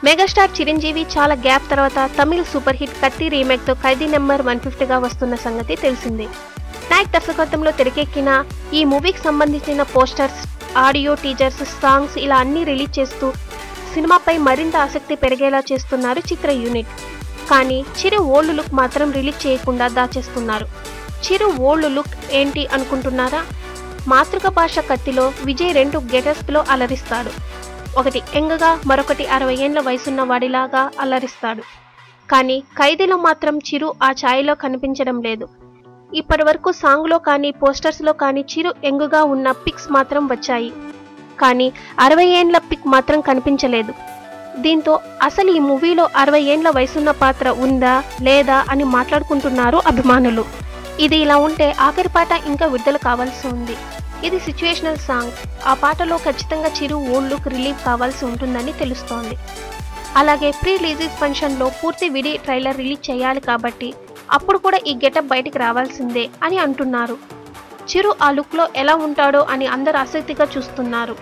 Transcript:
Megastar Chiranjeevi చాలా gap తర్వాత తమిళ super hit కత్తి రీమేక్ తో ఖైదీ నెంబర్ 150గా వస్తున్న సంగతి తెలిసిందే. నాయక్ దర్శకత్వంలో తెరకెక్కిన ఈ మూవీకి సంబంధించిన పోస్టర్స్, ఆడియో, టీజర్స్, సాంగ్స్ ఇలా అన్ని రిలీజ్ చేస్తూ సినిమాపై మరింత ఆసక్తి పెరిగేలా చేస్తున్నారు చిత్ర యూనిట్. కానీ చిరు ఓల్డ్ లుక్ మాత్రం రిలీజ్ చేయకుండా దాచేస్తున్నారు. చిరు ఓల్డ్ లుక్ ఏంటి అనుకుంటున్నారా? మాతృక భాష కత్తిలో విజయ్ 2 గెటప్స్ లో అలరిస్తాడు. ఒకటి యంగ్గా, మరొకటి 60 ఏళ్ల వయసున్న వాడిలాగా అలరిస్తాడు. కానీ ఖైదీలో మాత్రం చిరు ఆ ఛాయలో కనిపించడం లేదు. ఇప్పటి వరకు సాంగ్లో కానీ పోస్టర్స్లో కానీ చిరు యంగ్గా ఉన్న పిక్స్ మాత్రం వచ్చాయి. కానీ 60 ఏళ్ల పిక్ మాత్రం కనిపించలేదు. దీంతో అసలు ఈ మూవీలో 60 ఏళ్ల వయసున్న పాత్ర ఉందా లేదా అని మాట్లాడుకుంటున్నారు అభిమానులు. ఇది ఇలా ఉంటే ఆఖరి పాట ఇంకా విడుదల కావాల్సి ఉంది. ఇది సిచ్యువేషనల్ సాంగ్. ఆ పాటలో ఖచ్చితంగా చిరు ఓల్డ్ లుక్ రిలీవ్ కావాల్సి ఉంటుందని తెలుస్తోంది. అలాగే ప్రీ రిలీజ్ ఫంక్షన్లో పూర్తి విడి ట్రైలర్ రిలీజ్ చేయాలి కాబట్టి అప్పుడు కూడా ఈ గెటప్ బయటికి రావాల్సిందే అని అంటున్నారు. చిరు ఆ లుక్లో ఎలా ఉంటాడో అని అందరూ ఆసక్తిగా చూస్తున్నారు.